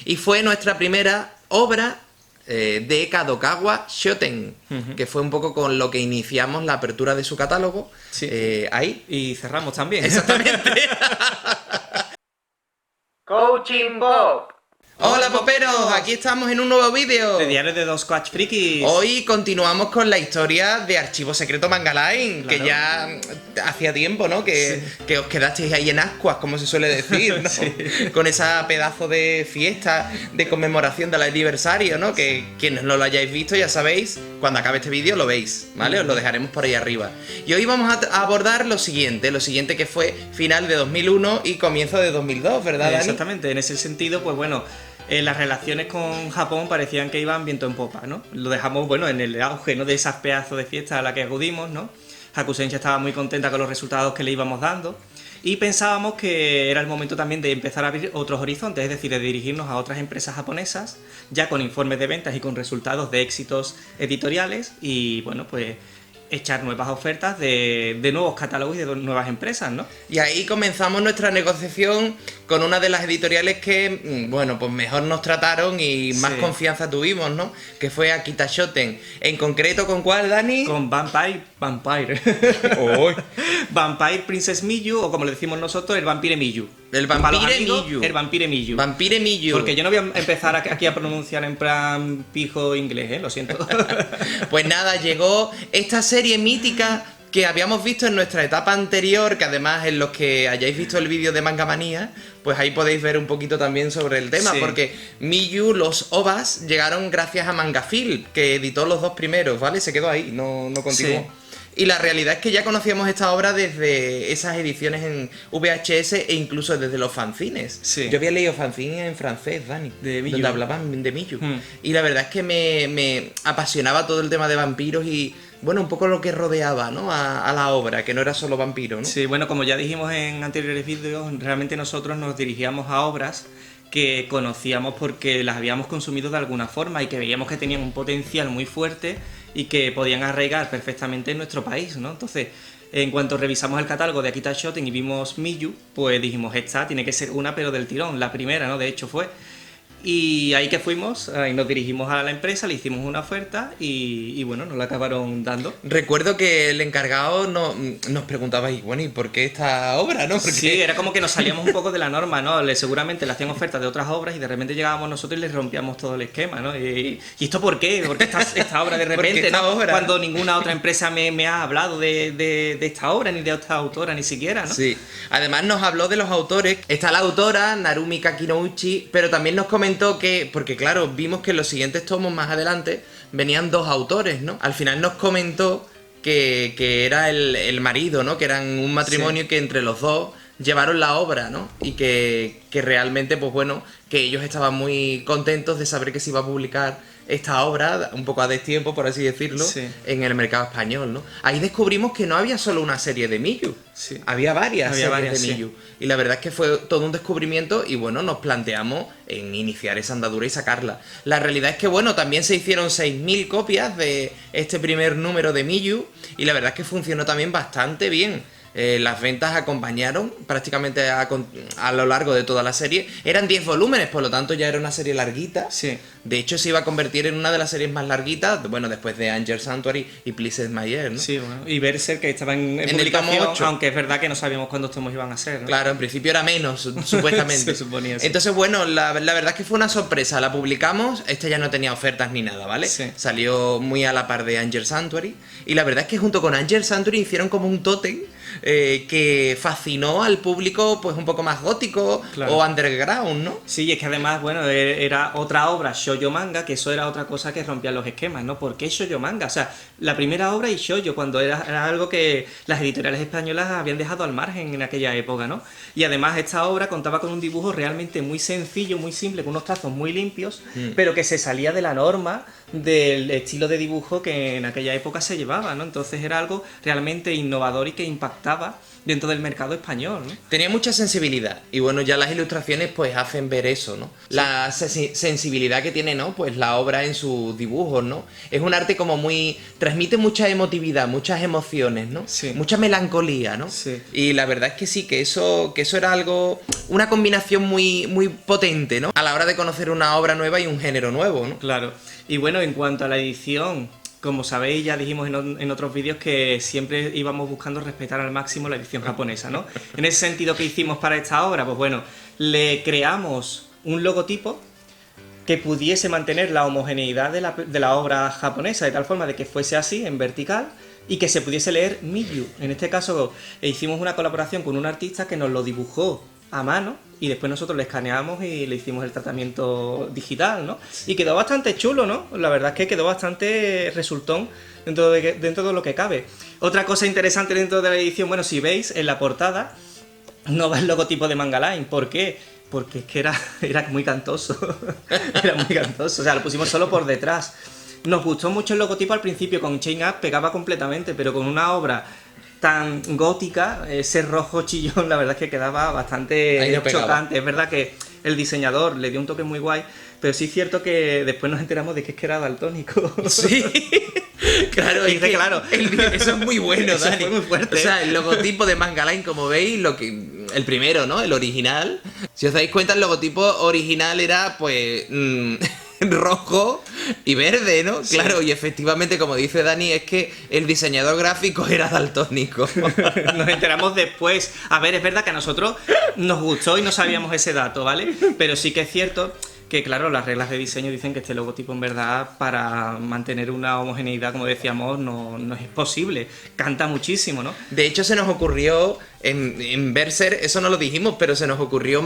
Y fue nuestra primera obra de Kadokawa Shoten, que fue un poco con lo que iniciamos la apertura de su catálogo. Sí. Ahí. Y cerramos también. Exactamente. Coaching Pop. Hola poperos, aquí estamos en un nuevo vídeo. De Diario de dos Coach Frikis. Hoy continuamos con la historia de Archivo Secreto Manga Line, Claro. que ya hacía tiempo, ¿no? Que os quedasteis ahí en ascuas, como se suele decir, ¿no? Sí. Con esa pedazo de fiesta de conmemoración del aniversario, ¿no? Que quienes no lo hayáis visto ya sabéis, cuando acabe este vídeo lo veis, ¿vale? Os lo dejaremos por ahí arriba. Y hoy vamos a abordar lo siguiente que fue final de 2001 y comienzo de 2002, ¿verdad, Dani? Exactamente, en ese sentido, pues bueno, las relaciones con Japón parecían que iban viento en popa, ¿no? Lo dejamos, bueno, en el auge, ¿no?, de esas pedazos de fiestas a la que acudimos, ¿no? Hakusen ya estaba muy contenta con los resultados que le íbamos dando y pensábamos que era el momento también de empezar a abrir otros horizontes, es decir, de dirigirnos a otras empresas japonesas, ya con informes de ventas y con resultados de éxitos editoriales y, bueno, pues echar nuevas ofertas de nuevos catálogos y de nuevas empresas, ¿no? Y ahí comenzamos nuestra negociación con una de las editoriales que, bueno, pues mejor nos trataron y más Sí. confianza tuvimos, ¿no? Que fue Akita Shoten. En concreto, ¿con cuál, Dani? Con Vampire. ¡Uy! Vampire Princess Miyu, o como le decimos nosotros, el Vampire Miyu. El Para los Vampire amigos, Miyu. El Vampire Miyu. Vampire Miyu. Porque yo no voy a empezar aquí a pronunciar en plan pijo inglés, lo siento. Pues nada, llegó esta serie mítica que habíamos visto en nuestra etapa anterior, que además en los que hayáis visto el vídeo de Manga Manía, pues ahí podéis ver un poquito también sobre el tema, Sí. porque Miyu, los OVAs, llegaron gracias a Mangafilm, que editó los dos primeros, ¿vale? Se quedó ahí, no continuó. Sí. Y la realidad es que ya conocíamos esta obra desde esas ediciones en VHS e incluso desde los fanzines. Sí. Yo había leído fanzines en francés, Dani, De Miyu. donde hablaban de Miyu. Hmm. Y la verdad es que me apasionaba todo el tema de vampiros y, bueno, un poco lo que rodeaba, ¿no? A la obra, que no era solo vampiro, ¿no? Sí, bueno, como ya dijimos en anteriores vídeos, realmente nosotros nos dirigíamos a obras que conocíamos porque las habíamos consumido de alguna forma y que veíamos que tenían un potencial muy fuerte y que podían arraigar perfectamente en nuestro país, ¿no? Entonces, en cuanto revisamos el catálogo de Akita Shoten y vimos Miyu, pues dijimos, esta tiene que ser una pero del tirón, la primera, ¿no? De hecho fue. Y ahí que fuimos, ahí nos dirigimos a la empresa, le hicimos una oferta y bueno, nos la acabaron dando. Recuerdo que el encargado nos preguntaba, y bueno, ¿y por qué esta obra, no? Porque Sí, era como que nos salíamos un poco de la norma, ¿no? Seguramente le hacían ofertas de otras obras y de repente llegábamos nosotros y les rompíamos todo el esquema, ¿no? ¿Y esto por qué? ¿Por qué esta obra de ¿Por qué repente, esta ¿no? obra? Cuando ninguna otra empresa me ha hablado de esta obra, ni de esta autora, ni siquiera, ¿no? Sí, además nos habló de los autores. Está la autora, Narumi Kakinouchi, pero también nos comentó que, porque claro, vimos que en los siguientes tomos más adelante venían dos autores, ¿no? Al final nos comentó que era el marido, ¿no? Que eran un matrimonio Sí. que entre los dos llevaron la obra, ¿no? Y que realmente, pues bueno, que ellos estaban muy contentos de saber que se iba a publicar esta obra, un poco a destiempo, por así decirlo, Sí. en el mercado español, ¿no? Ahí descubrimos que no había solo una serie de Miyu, Sí. había varias Había series varias, de sí. Miyu. Y la verdad es que fue todo un descubrimiento y bueno, nos planteamos en iniciar esa andadura y sacarla. La realidad es que bueno, también se hicieron 6.000 copias de este primer número de Miyu y la verdad es que funcionó también bastante bien. Las ventas acompañaron prácticamente a lo largo de toda la serie. Eran 10 volúmenes, por lo tanto ya era una serie larguita. Sí. De hecho se iba a convertir en una de las series más larguitas, bueno, después de Angel Sanctuary y Please My Ear, ¿no? Sí, bueno. Y Berserk, que estaba en el publicación, tomo 8. aunque es verdad que no sabíamos cuántos tomos iban a ser, ¿no? Claro, en principio era menos, supuestamente. Se suponía, sí. Entonces, bueno, la verdad es que fue una sorpresa. La publicamos, esta ya no tenía ofertas ni nada, ¿vale? Sí. Salió muy a la par de Angel Sanctuary. Y la verdad es que junto con Angel Sanctuary hicieron como un tótem que fascinó al público pues un poco más gótico Claro. o underground, ¿no? Sí, y es que además, bueno, era otra obra, shoujo manga, que eso era otra cosa que rompía los esquemas, ¿no? ¿Por qué shoujo manga? O sea, la primera obra y shoujo, cuando era algo que las editoriales españolas habían dejado al margen en aquella época, ¿no? Y además esta obra contaba con un dibujo realmente muy sencillo, muy simple, con unos trazos muy limpios, pero que se salía de la norma del estilo de dibujo que en aquella época se llevaba, ¿no? Entonces era algo realmente innovador y que impactaba impactaba dentro del mercado español, ¿no? Tenía mucha sensibilidad y bueno, ya las ilustraciones pues hacen ver eso, ¿no? La sensibilidad que tiene, ¿no? Pues la obra en sus dibujos, ¿no? Es un arte como muy... transmite mucha emotividad, muchas emociones, ¿no? Sí. Mucha melancolía, ¿no? Sí. Y la verdad es que sí, que eso era algo... una combinación muy, muy potente, ¿no? A la hora de conocer una obra nueva y un género nuevo, ¿no? Claro. Y bueno, en cuanto a la edición, como sabéis, ya dijimos en otros vídeos que siempre íbamos buscando respetar al máximo la edición japonesa, ¿no? En ese sentido, ¿qué hicimos para esta obra? Pues bueno, le creamos un logotipo que pudiese mantener la homogeneidad de la obra japonesa, de tal forma de que fuese así, en vertical, y que se pudiese leer Miyu. En este caso, hicimos una colaboración con un artista que nos lo dibujó a mano y después nosotros le escaneamos y le hicimos el tratamiento digital, ¿no? Y quedó bastante chulo, ¿no? La verdad es que quedó bastante resultón dentro de lo que cabe. Otra cosa interesante dentro de la edición, bueno, si veis en la portada no va el logotipo de Manga Line. ¿Por qué? Porque es que era muy cantoso. Era muy cantoso, o sea, lo pusimos solo por detrás. Nos gustó mucho el logotipo al principio, con Chain Up pegaba completamente, pero con una obra tan gótica, ese rojo chillón, la verdad es que quedaba bastante chocante. Es verdad que el diseñador le dio un toque muy guay, pero sí es cierto que después nos enteramos de que es que era daltónico. Sí, claro, es que, claro. Eso es muy bueno, Eso Dani. fue muy fuerte. O sea, el logotipo de Manga Line, como veis, el primero, ¿no? El original. Si os dais cuenta, el logotipo original era, pues... rojo y verde, ¿no? Sí. Claro, y efectivamente, como dice Dani, es que el diseñador gráfico era daltónico. Nos enteramos después. A ver, es verdad que a nosotros nos gustó y no sabíamos ese dato, ¿vale? Pero sí que es cierto que, claro, las reglas de diseño dicen que este logotipo, en verdad, para mantener una homogeneidad, como decíamos, no es posible. Canta muchísimo, ¿no? De hecho, se nos ocurrió, en Berserk, eso no lo dijimos, pero se nos ocurrió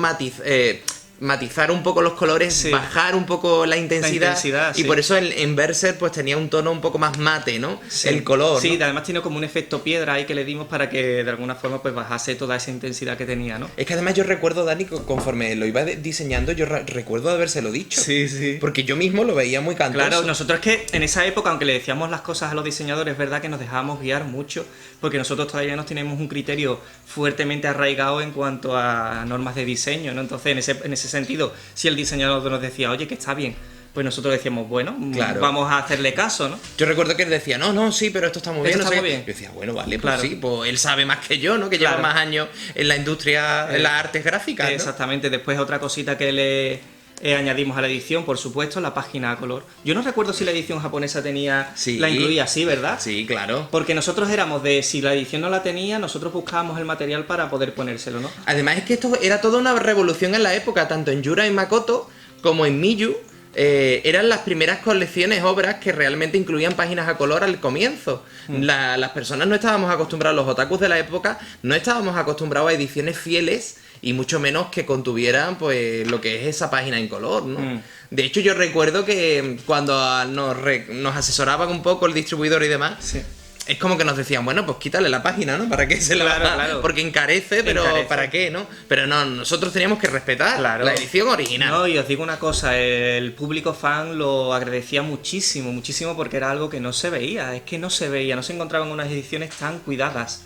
matizar un poco los colores, Sí. bajar un poco la intensidad, y sí. por eso en Berserk pues tenía un tono un poco más mate, ¿no? Sí. El color, Sí, ¿no? además tiene como un efecto piedra ahí que le dimos para que de alguna forma pues bajase toda esa intensidad que tenía, ¿no? Es que además yo recuerdo, Dani, conforme lo iba diseñando, yo recuerdo de habérselo dicho. Sí. Porque yo mismo lo veía muy cantoso. Claro, nosotros es que en esa época, aunque le decíamos las cosas a los diseñadores, es verdad que nos dejábamos guiar mucho, porque nosotros todavía no tenemos un criterio fuertemente arraigado en cuanto a normas de diseño, ¿no? Entonces, en ese sentido, si el diseñador nos decía, oye, que está bien, pues nosotros decíamos, bueno, Claro. vamos a hacerle caso, ¿no? Yo recuerdo que él decía, no, sí, pero esto está muy bien. Esto no está sé muy qué. bien. Yo decía, bueno, vale, pues Claro. sí, pues él sabe más que yo, ¿no? Que lleva Claro. más años en la industria, en las artes gráficas, ¿no? Exactamente. Después otra cosita que le añadimos a la edición, por supuesto, la página a color. Yo no recuerdo si la edición japonesa tenía... Sí. La incluía así, ¿verdad? Sí, claro. Porque nosotros éramos de, si la edición no la tenía, nosotros buscábamos el material para poder ponérselo, ¿no? Además es que esto era toda una revolución en la época, tanto en Yura y Makoto como en Miyu. Eran las primeras colecciones, obras que realmente incluían páginas a color al comienzo. Las personas no estábamos acostumbrados, los otakus de la época, no estábamos acostumbrados a ediciones fieles y mucho menos que contuvieran pues lo que es esa página en color, ¿no? De hecho, yo recuerdo que cuando nos asesoraban un poco el distribuidor y demás, Sí. es como que nos decían, bueno, pues quítale la página, ¿no? ¿Para qué se la Claro, va? claro. Porque encarece, pero Encarece. ¿para qué, no? Pero no, nosotros teníamos que respetar Claro. la edición original. No, y os digo una cosa, el público fan lo agradecía muchísimo, muchísimo, porque era algo que no se veía, es que no se veía, no se encontraban unas ediciones tan cuidadas.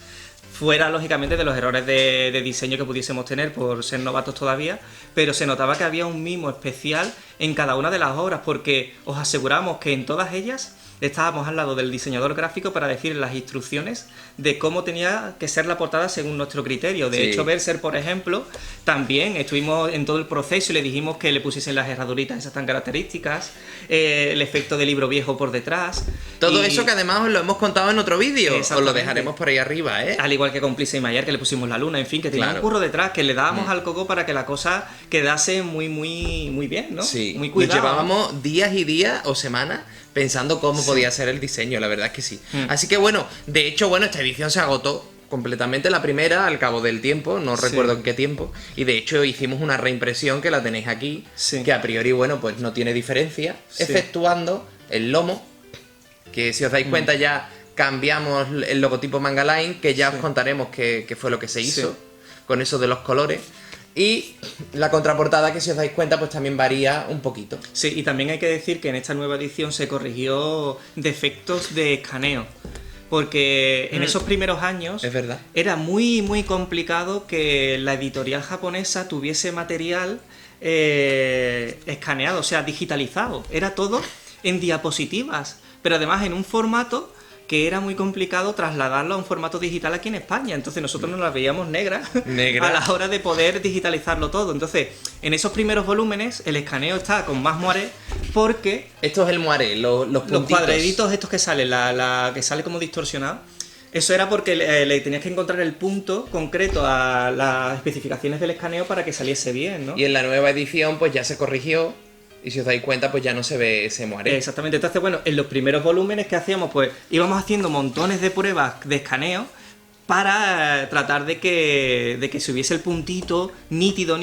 Fuera, lógicamente, de los errores de diseño que pudiésemos tener por ser novatos todavía, pero se notaba que había un mimo especial en cada una de las obras, porque os aseguramos que en todas ellas estábamos al lado del diseñador gráfico para decir las instrucciones de cómo tenía que ser la portada según nuestro criterio. De Sí. hecho, Berserk, por ejemplo, también estuvimos en todo el proceso y le dijimos que le pusiesen las herraduritas esas tan características, el efecto de libro viejo por detrás. Todo y- eso que además os lo hemos contado en otro vídeo. Os lo Exactamente. dejaremos por ahí arriba, ¿eh? Al igual que con Plisa y Mayer, que le pusimos la luna, en fin, que tenía Claro. un curro detrás, que le dábamos al coco para que la cosa quedase muy bien, ¿no? Sí, Muy nos cuidado. llevábamos días y días o semanas pensando cómo podía ser el diseño, la verdad es que sí. Así que bueno, de hecho, bueno, esta edición se agotó completamente la primera al cabo del tiempo, no Sí. recuerdo en qué tiempo, y de hecho hicimos una reimpresión que la tenéis aquí, Sí. que a priori, bueno, pues no tiene diferencia, Sí. exceptuando el lomo, que si os dais cuenta ya cambiamos el logotipo Manga Line, que ya os contaremos qué fue lo que se hizo Sí. con eso de los colores. Y la contraportada, que si os dais cuenta, pues también varía un poquito. Sí, y también hay que decir que en esta nueva edición se corrigió defectos de escaneo. porque en esos primeros años Es verdad. era muy muy complicado que la editorial japonesa tuviese material escaneado, o sea, digitalizado. Era todo en diapositivas, pero además en un formato que era muy complicado trasladarlo a un formato digital aquí en España. Entonces nosotros nos las veíamos negras a la hora de poder digitalizarlo todo. Entonces, en esos primeros volúmenes el escaneo está con más moiré porque Esto es el moiré, los los puntitos. cuadraditos estos que salen, la que sale como distorsionado, eso era porque le tenías que encontrar el punto concreto a las especificaciones del escaneo para que saliese bien, ¿no? Y en la nueva edición pues ya se corrigió y si os dais cuenta pues ya no se ve ese moiré. Exactamente, entonces bueno, en los primeros volúmenes que hacíamos pues íbamos haciendo montones de pruebas de escaneo para tratar de que se hubiese el puntito nítido.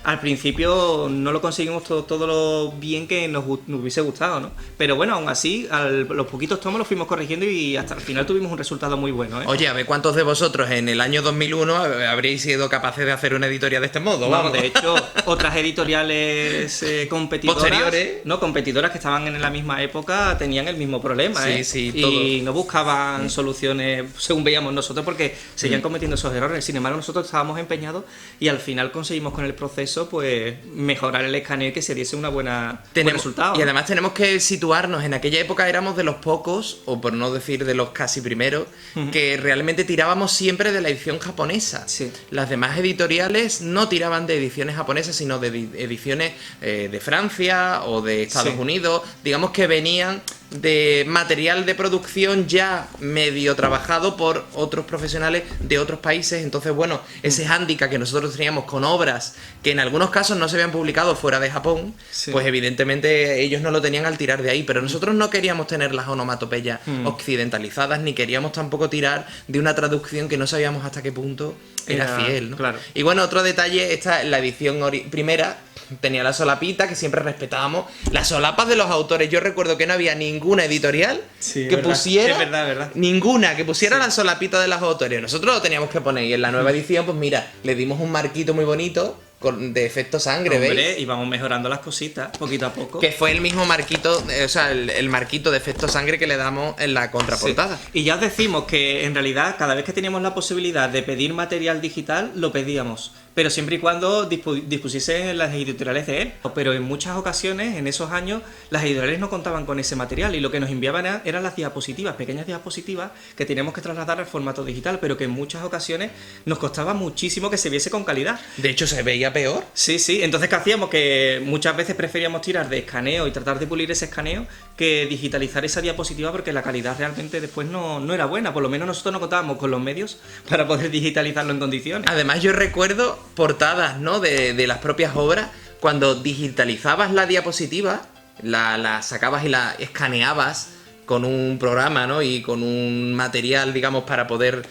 Al principio no lo conseguimos todo lo bien que nos hubiese gustado, ¿no? Pero bueno, aún así, los poquitos tomos los fuimos corrigiendo y hasta el final tuvimos un resultado muy bueno, ¿eh? Oye, a ver cuántos de vosotros en el año 2001 habréis sido capaces de hacer una editorial de este modo. Vamos, de hecho, otras editoriales competidoras, Posteriores. ¿no? Competidoras que estaban en la misma época tenían el mismo problema, Sí, ¿eh? sí, y no buscaban soluciones según veíamos nosotros porque seguían cometiendo esos errores. Sin embargo, nosotros estábamos empeñados y al final conseguimos con el proceso pues mejorar el escaneo y que se diese buen resultado. Y además tenemos que situarnos, en aquella época éramos de los pocos, o por no decir de los casi primeros, que realmente tirábamos siempre de la edición japonesa. Sí. Las demás editoriales no tiraban de ediciones japonesas, sino de ediciones de Francia o de Estados Sí. Unidos, digamos que venían de material de producción ya medio trabajado por otros profesionales de otros países. Entonces, bueno, ese hándicap que nosotros teníamos con obras que en algunos casos no se habían publicado fuera de Japón, Sí. pues evidentemente ellos no lo tenían al tirar de ahí, pero nosotros no queríamos tener las onomatopeyas occidentalizadas, ni queríamos tampoco tirar de una traducción que no sabíamos hasta qué punto era Era fiel, ¿no? claro. Y bueno, otro detalle, la edición primera tenía la solapita, que siempre respetábamos. Las solapas de los autores, yo recuerdo que no había ninguna editorial Sí, que verdad. pusiera... Es verdad. Ninguna que pusiera la solapita de los autores. Nosotros lo teníamos que poner y en la nueva edición, pues mira, le dimos un marquito muy bonito de efecto sangre, ¿veis? Hombre, y vamos mejorando las cositas poquito a poco. Que fue el mismo marquito, o sea, el marquito de efecto sangre que le damos en la contraportada. Sí. Y ya os decimos que en realidad cada vez que teníamos la posibilidad de pedir material digital, lo pedíamos. Pero siempre y cuando dispusiesen las editoriales de él. Pero en muchas ocasiones, en esos años, las editoriales no contaban con ese material y lo que nos enviaban eran las diapositivas, pequeñas diapositivas que teníamos que trasladar al formato digital, pero que en muchas ocasiones nos costaba muchísimo que se viese con calidad. De hecho, se veía peor. Sí, entonces ¿qué hacíamos? Que muchas veces preferíamos tirar de escaneo y tratar de pulir ese escaneo que digitalizar esa diapositiva porque la calidad realmente después no era buena, por lo menos nosotros no contábamos con los medios para poder digitalizarlo en condiciones. Además, yo recuerdo portadas, ¿no? de las propias obras, cuando digitalizabas la diapositiva, la sacabas y la escaneabas con un programa, ¿no? Y con un material, digamos, para poder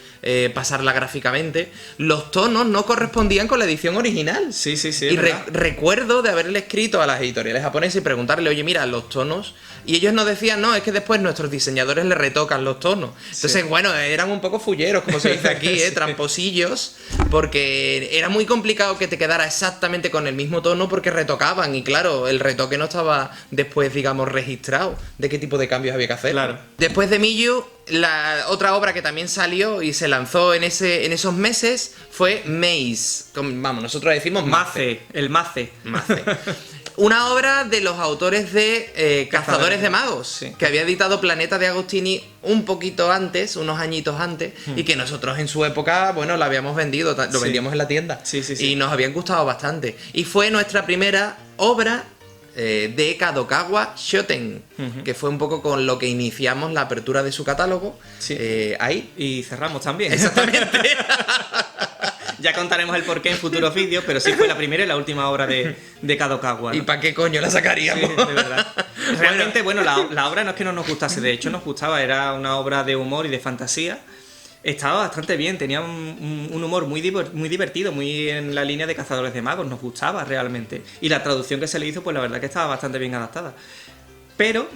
pasarla gráficamente, los tonos no correspondían con la edición original. Sí, Y recuerdo de haberle escrito a las editoriales japonesas y preguntarle, oye, mira, los tonos... Y ellos nos decían, no, es que después nuestros diseñadores le retocan los tonos. Entonces, bueno, eran un poco fulleros, como se dice aquí, tramposillos, porque era muy complicado que te quedara exactamente con el mismo tono porque retocaban. Y claro, el retoque no estaba después, digamos, registrado de qué tipo de cambios había que hacer. Claro. Después de Miyu, la otra obra que también salió y se lanzó en esos meses fue Maze. Vamos, nosotros decimos Maze. El Maze. Una obra de los autores de Cazadores de Magos, sí. que había editado Planeta de Agostini un poquito antes, unos añitos antes, y que nosotros en su época, bueno, la habíamos vendido, lo vendíamos en la tienda. Sí. Y nos habían gustado bastante. Y fue nuestra primera obra de Kadokawa Shoten, que fue un poco con lo que iniciamos la apertura de su catálogo. Sí. Ahí. Y cerramos también. Exactamente. Ya contaremos el porqué en futuros vídeos, pero sí fue la primera y la última obra de Kadokawa, ¿no? ¿Y para qué coño la sacaríamos? Sí, de verdad. Realmente, bueno, la obra no es que no nos gustase, de hecho nos gustaba, era una obra de humor y de fantasía. Estaba bastante bien, tenía un humor muy divertido, muy en la línea de Cazadores de Magos, nos gustaba realmente. Y la traducción que se le hizo, pues la verdad que estaba bastante bien adaptada. Pero...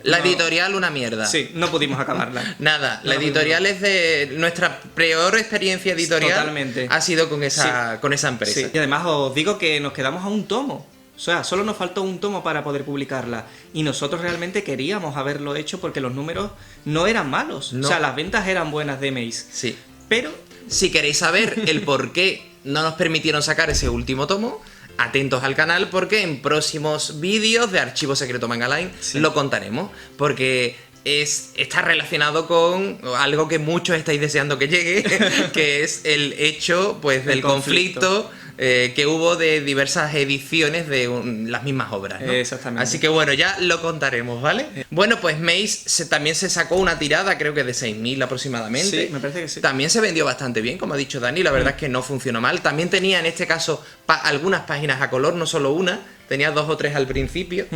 la editorial una mierda. Sí, no pudimos acabarla. Nada, la editorial es de... Nuestra peor experiencia editorial Totalmente. ha sido con esa empresa. Sí. Y además os digo que nos quedamos a un tomo O sea, solo nos faltó un tomo para poder publicarla. Y nosotros realmente queríamos haberlo hecho porque los números no eran malos. No. O sea, las ventas eran buenas de Mace. Sí. Pero Si queréis saber el por qué no nos permitieron sacar ese último tomo, atentos al canal porque en próximos vídeos de Archivo Secreto Manga Line Sí. lo contaremos. Porque está relacionado con algo que muchos estáis deseando que llegue, que es el hecho pues del conflicto que hubo de diversas ediciones de las mismas obras, ¿no? Exactamente. Así que bueno, ya lo contaremos, ¿vale? Bueno, pues Mace también se sacó una tirada, creo que de 6.000 aproximadamente. Sí, me parece que sí. También se vendió bastante bien, como ha dicho Dani, la verdad es que no funcionó mal. También tenía en este caso algunas páginas a color, no solo una. Tenía 2 o 3 al principio.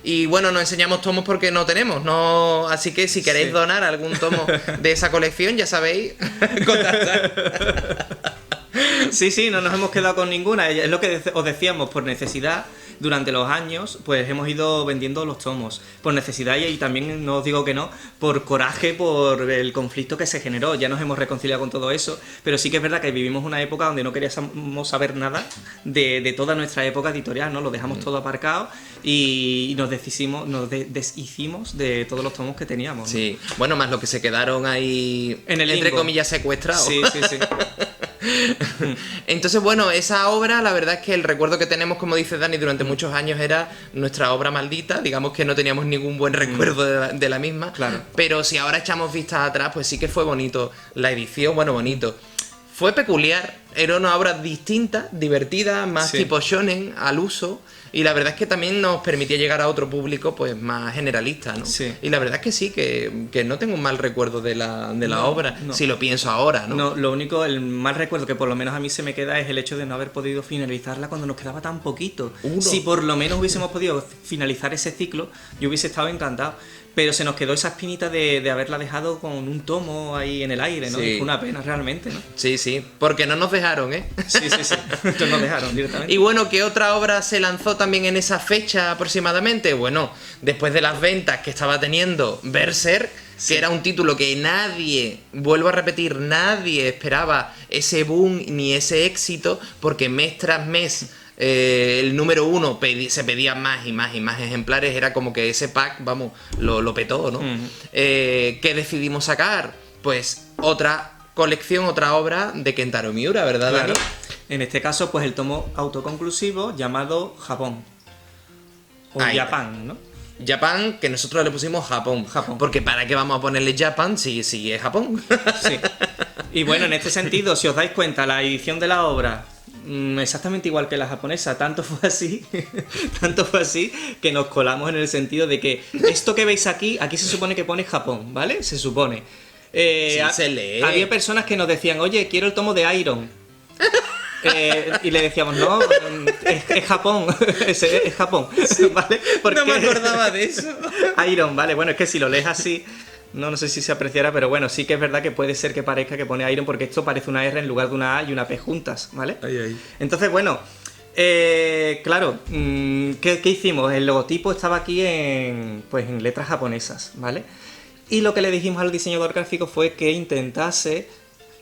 Y bueno, no enseñamos tomos porque no tenemos. No, así que si queréis donar algún tomo de esa colección, ya sabéis, contactar. Sí, no nos hemos quedado con ninguna. Es lo que os decíamos, por necesidad, durante los años, pues hemos ido vendiendo los tomos. Por necesidad y también, no os digo que no, por coraje, por el conflicto que se generó. Ya nos hemos reconciliado con todo eso, pero sí que es verdad que vivimos una época donde no queríamos saber nada de toda nuestra época editorial, ¿no? Lo dejamos todo aparcado y nos deshicimos de todos los tomos que teníamos, ¿no? Sí, bueno, más lo que se quedaron ahí, En el entre limbo. comillas, secuestrados. Sí. Entonces, bueno, esa obra, la verdad es que el recuerdo que tenemos, como dice Dani, durante muchos años era nuestra obra maldita. Digamos que no teníamos ningún buen recuerdo de la misma. Claro. Pero si ahora echamos vistas atrás, pues sí que fue bonito la edición. Bueno, bonito. Fue peculiar. Era una obra distinta, divertida, más Sí. tipo shonen al uso. Y la verdad es que también nos permitía llegar a otro público pues más generalista, ¿no? Sí. Y la verdad es que sí, que no tengo un mal recuerdo de la No, obra, no. si lo pienso ahora, ¿no? No, lo único, el mal recuerdo que por lo menos a mí se me queda es el hecho de no haber podido finalizarla cuando nos quedaba tan poquito. Uno. Si por lo menos hubiésemos podido finalizar ese ciclo, yo hubiese estado encantado. Pero se nos quedó esa espinita de haberla dejado con un tomo ahí en el aire, ¿no? Sí. Y fue una pena realmente, ¿no? Sí, sí, porque no nos dejaron, ¿eh? Sí. Entonces nos dejaron directamente. Y bueno, ¿qué otra obra se lanzó también en esa fecha aproximadamente? Bueno, después de las ventas que estaba teniendo Berserk, que era un título que nadie, vuelvo a repetir, nadie esperaba ese boom ni ese éxito, porque mes tras mes el número 1 se pedían más y más y más ejemplares, era como que ese pack, vamos, lo petó, ¿no? ¿Qué decidimos sacar? Pues otra colección, otra obra de Kentaro Miura, ¿verdad, Claro. Dani? En este caso, pues el tomo autoconclusivo llamado Japón. O Ahí. Japan, ¿no? Japan, que nosotros le pusimos Japón. Japón. Porque ¿para qué vamos a ponerle Japan si es Japón? Sí. Y bueno, en este sentido, si os dais cuenta, la edición de la obra exactamente igual que la japonesa, tanto fue así que nos colamos en el sentido de que esto que veis aquí se supone que pone Japón, ¿vale? Se supone. Sí, se lee. Había personas que nos decían, oye, quiero el tomo de Iron. Y le decíamos, no, es Japón, es Japón, ¿vale? No me acordaba de eso. Iron, vale, bueno, es que si lo lees así, no sé si se apreciará, pero bueno, sí que es verdad que puede ser que parezca que pone Iron porque esto parece una R en lugar de una A y una P juntas, ¿vale? Entonces, bueno, claro, ¿qué hicimos? El logotipo estaba aquí en letras japonesas, ¿vale? Y lo que le dijimos al diseñador gráfico fue que intentase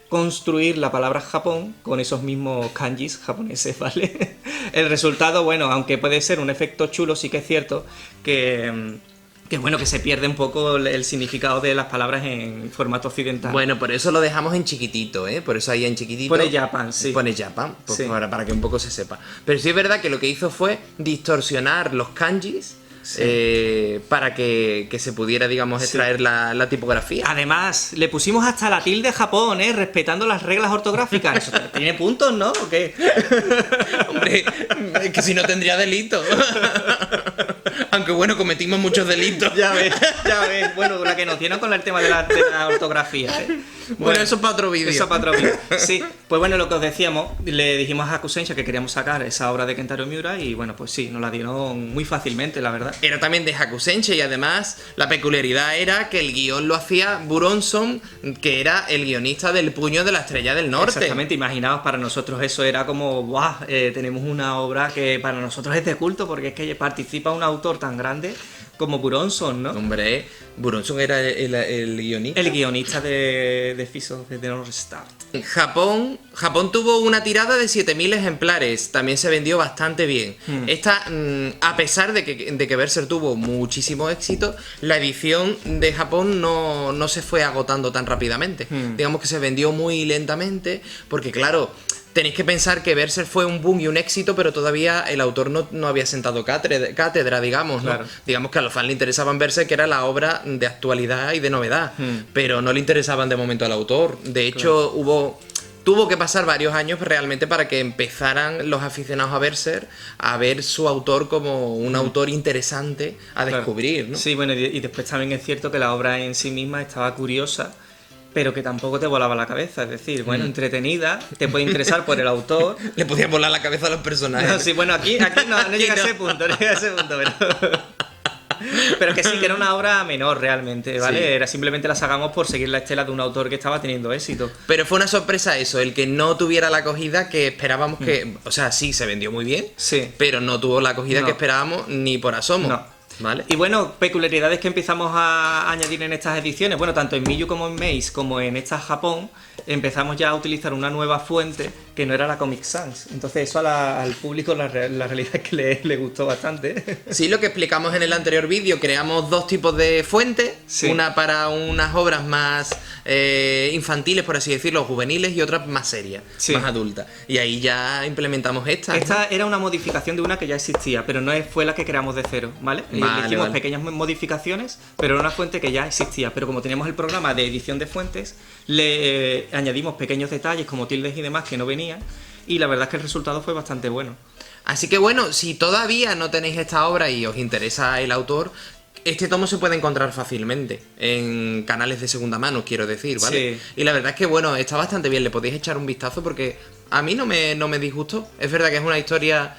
construir la palabra Japón con esos mismos kanjis japoneses, ¿vale? El resultado, bueno, aunque puede ser un efecto chulo, sí que es cierto que bueno, que se pierde un poco el significado de las palabras en formato occidental. Bueno, por eso lo dejamos en chiquitito, ¿eh? Por eso ahí en chiquitito Pone Japan, sí. Pone Japan, pues Sí. para que un poco se sepa. Pero sí es verdad que lo que hizo fue distorsionar los kanjis para que se pudiera, digamos, extraer la tipografía. Además, le pusimos hasta la tilde Japón, respetando las reglas ortográficas. Eso tiene puntos, ¿no? ¿O qué? Hombre, es que si no tendría delito. Aunque bueno, cometimos muchos delitos. Ya ves. Bueno, la que nos dieron con el tema de la ortografía, ¿eh? Bueno, eso es para otro vídeo. Eso para otro vídeo. Sí, pues bueno, lo que os decíamos, le dijimos a Hakusensha que queríamos sacar esa obra de Kentaro Miura y bueno, pues sí, nos la dieron muy fácilmente, la verdad. Era también de Hakusensha y además la peculiaridad era que el guión lo hacía Buronson, que era el guionista del Puño de la Estrella del Norte. Exactamente, imaginaos, para nosotros eso era como, ¡guau! Tenemos una obra que para nosotros es de culto porque es que participa un autor tan grande como Buronson, ¿no? Hombre, Buronson era el guionista. El guionista de Fist of the North Star. Japón tuvo una tirada de 7.000 ejemplares, también se vendió bastante bien. Esta, a pesar de que Berserk tuvo muchísimo éxito, la edición de Japón no se fue agotando tan rápidamente. Digamos que se vendió muy lentamente, porque claro, tenéis que pensar que Berserk fue un boom y un éxito, pero todavía el autor no había sentado cátedra, digamos, ¿no? Claro. Digamos que a los fans le interesaban Berserk, que era la obra de actualidad y de novedad, pero no le interesaban de momento al autor. De hecho, tuvo que pasar varios años realmente para que empezaran los aficionados a Berserk a ver su autor como un autor interesante a descubrir, ¿no? Sí, bueno, y después también es cierto que la obra en sí misma estaba curiosa, pero que tampoco te volaba la cabeza. Es decir, bueno, entretenida, te puede interesar por el autor. Le podía volar la cabeza a los personajes. No, sí, bueno, aquí no llega a ese punto, pero que sí, que era una obra menor realmente, ¿vale? Sí. Era simplemente la sacamos por seguir la estela de un autor que estaba teniendo éxito. Pero fue una sorpresa eso, el que no tuviera la acogida que esperábamos que... O sea, sí, se vendió muy bien, Sí. pero no tuvo la acogida No. que esperábamos ni por asomo. No. ¿Vale? Y bueno, peculiaridades que empezamos a añadir en estas ediciones, bueno, tanto en Miyu como en Maze, como en esta Japón, empezamos ya a utilizar una nueva fuente que no era la Comic Sans. Entonces eso al público la realidad es que le gustó bastante. Sí, lo que explicamos en el anterior vídeo, creamos dos tipos de fuentes, Sí. una para unas obras más infantiles, por así decirlo, juveniles, y otra más serias, Sí. más adultas. Y ahí ya implementamos esta. Esta era una modificación de una que ya existía, pero no fue la que creamos de cero, ¿vale? Vale, Le hicimos vale. pequeñas modificaciones, pero era una fuente que ya existía. Pero como teníamos el programa de edición de fuentes, le añadimos pequeños detalles como tildes y demás que no venían, y la verdad es que el resultado fue bastante bueno. Así que bueno, si todavía no tenéis esta obra y os interesa el autor, este tomo se puede encontrar fácilmente en canales de segunda mano, quiero decir, ¿vale? Sí. Y la verdad es que bueno, está bastante bien, le podéis echar un vistazo porque a mí no me disgustó. Es verdad que es una historia,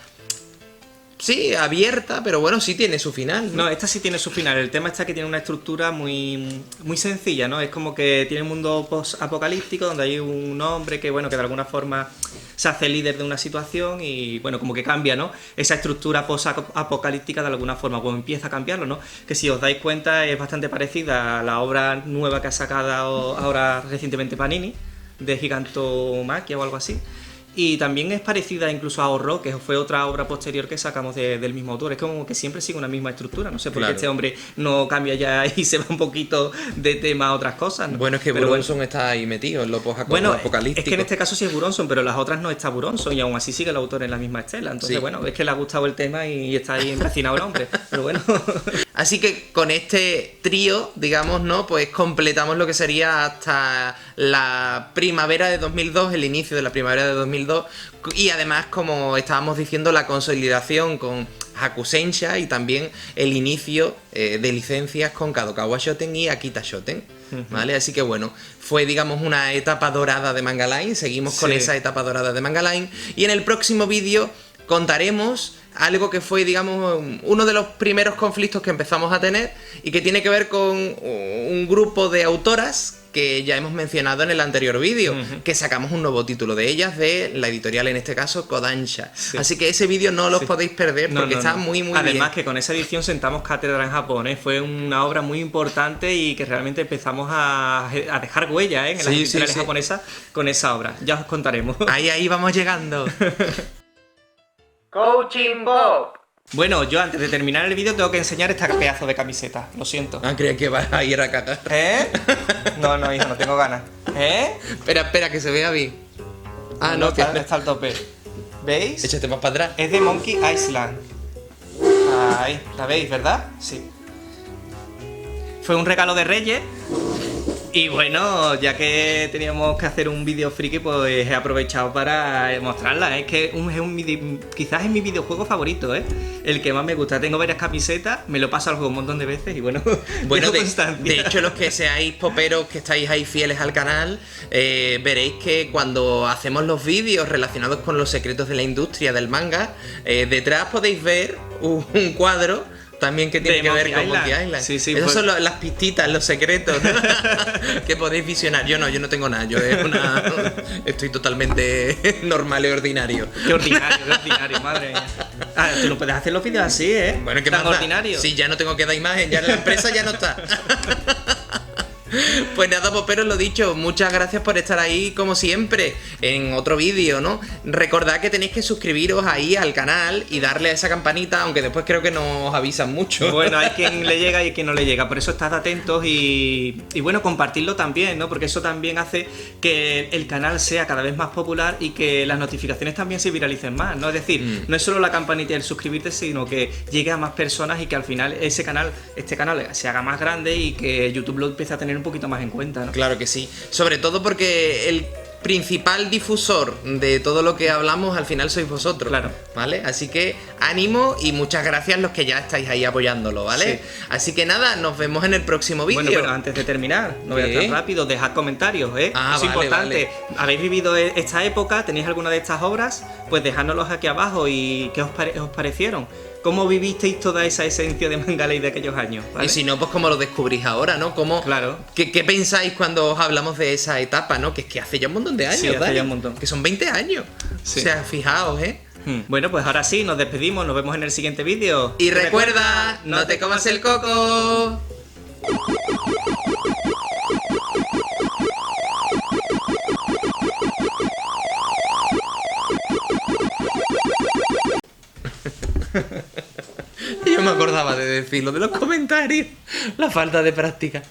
sí, abierta, pero bueno, sí tiene su final, ¿no? No, esta sí tiene su final. El tema está que tiene una estructura muy sencilla, ¿no? Es como que tiene un mundo post-apocalíptico donde hay un hombre que, bueno, que de alguna forma se hace líder de una situación y, bueno, como que cambia, ¿no? Esa estructura post-apocalíptica de alguna forma, pues empieza a cambiarlo, ¿no? Que si os dais cuenta es bastante parecida a la obra nueva que ha sacado ahora recientemente Panini, de Gigantomachia o algo así. Y también es parecida incluso a Horror, que fue otra obra posterior que sacamos del mismo autor. Es como que siempre sigue una misma estructura. No sé por qué Claro. este hombre no cambia ya y se va un poquito de tema a otras cosas, ¿no? Bueno, es que Pero Buronson está ahí metido en lo bueno, post-apocalíptico. es que en este caso sí es Buronson, pero las otras no está Buronson y aún así sigue el autor en la misma estela. Entonces, Sí. bueno, es que le ha gustado el tema y está ahí empecinado el hombre. Pero bueno, Así que con este trío, digamos, ¿no? Pues completamos lo que sería hasta la primavera de 2002, el inicio de la primavera de 2002, y además, como estábamos diciendo, la consolidación con Hakusensha y también el inicio de licencias con Kadokawa Shoten y Akita Shoten, ¿vale? Así que bueno, fue, digamos, una etapa dorada de Manga Line, seguimos con Sí. esa etapa dorada de Manga Line, y en el próximo vídeo contaremos algo que fue, digamos, uno de los primeros conflictos que empezamos a tener y que tiene que ver con un grupo de autoras que ya hemos mencionado en el anterior vídeo, que sacamos un nuevo título de ellas, de la editorial, en este caso, Kodansha. Sí. Así que ese vídeo no lo Sí. podéis perder porque está muy bien. Además que con esa edición sentamos cátedra en Japón, ¿eh? Fue una obra muy importante y que realmente empezamos a dejar huella, ¿eh? En las Sí, editoriales sí, sí. japonesas con esa obra. Ya os contaremos. Ahí vamos llegando. Coaching Bob. Bueno, yo antes de terminar el vídeo tengo que enseñar esta pedazo de camiseta, lo siento. Ah, creía que vas a ir a cagar. ¿Eh? No, hijo, no tengo ganas. ¿Eh? Espera, que se vea bien. Ah, no, que... está al tope. ¿Veis? Échate más para atrás. Es de Monkey Island. Ahí, ¿la veis, verdad? Sí. Fue un regalo de Reyes. Y bueno, ya que teníamos que hacer un vídeo friki, pues he aprovechado para mostrarla. Es que quizás es mi videojuego favorito, ¿eh? El que más me gusta. Tengo varias camisetas, me lo paso al juego un montón de veces y bueno, Bueno, dejo constancia. de hecho, los que seáis poperos, que estáis ahí fieles al canal, veréis que cuando hacemos los vídeos relacionados con los secretos de la industria del manga, detrás podéis ver un cuadro también que tiene De que ver Monkey con Monkey Island. Island. Sí, sí, Esas pues- son las pistitas, los secretos, ¿no? Que podéis visionar. Yo no tengo nada. Estoy totalmente normal y ordinario. Qué ordinario, madre mía. Ah, tú no puedes hacer los vídeos así, ¿eh? Bueno, ¿qué tan más da? ordinario. Sí, ya no tengo que dar imagen, ya la empresa ya no está. Pues nada, pero lo dicho, muchas gracias por estar ahí como siempre en otro vídeo, ¿no? Recordad que tenéis que suscribiros ahí al canal y darle a esa campanita, aunque después creo que nos avisan mucho. Bueno, hay quien le llega y hay quien no le llega, por eso estad atentos y bueno, compartirlo también, ¿no? Porque eso también hace que el canal sea cada vez más popular y que las notificaciones también se viralicen más, ¿no? Es decir, no es solo la campanita y el suscribirte, sino que llegue a más personas y que al final este canal se haga más grande y que YouTube lo empiece a tener un poquito más en cuenta, ¿no? Claro que sí, sobre todo porque el principal difusor de todo lo que hablamos al final sois vosotros, Claro. ¿vale? Así que ánimo y muchas gracias los que ya estáis ahí apoyándolo, ¿vale? Sí. Así que nada, nos vemos en el próximo vídeo. Bueno, antes de terminar, no voy a ¿Qué? estar rápido, dejad comentarios, ¿eh? Ah, es vale, importante. vale. ¿Habéis vivido esta época? ¿Tenéis alguna de estas obras? Pues dejádnoslos aquí abajo y ¿qué os parecieron? ¿Cómo vivisteis toda esa esencia de Mangalay de aquellos años? ¿vale? Y si no, pues como lo descubrís ahora, ¿no? Claro. ¿Qué pensáis cuando os hablamos de esa etapa, ¿no? Que es que hace ya un montón de años, Sí, hace Dani. ya un montón. Que son 20 años. Sí. O sea, fijaos, ¿eh? Bueno, pues ahora sí, nos despedimos, nos vemos en el siguiente vídeo. Y recuerda, no te comas el coco. Yo me acordaba de decirlo de los comentarios. La falta de práctica.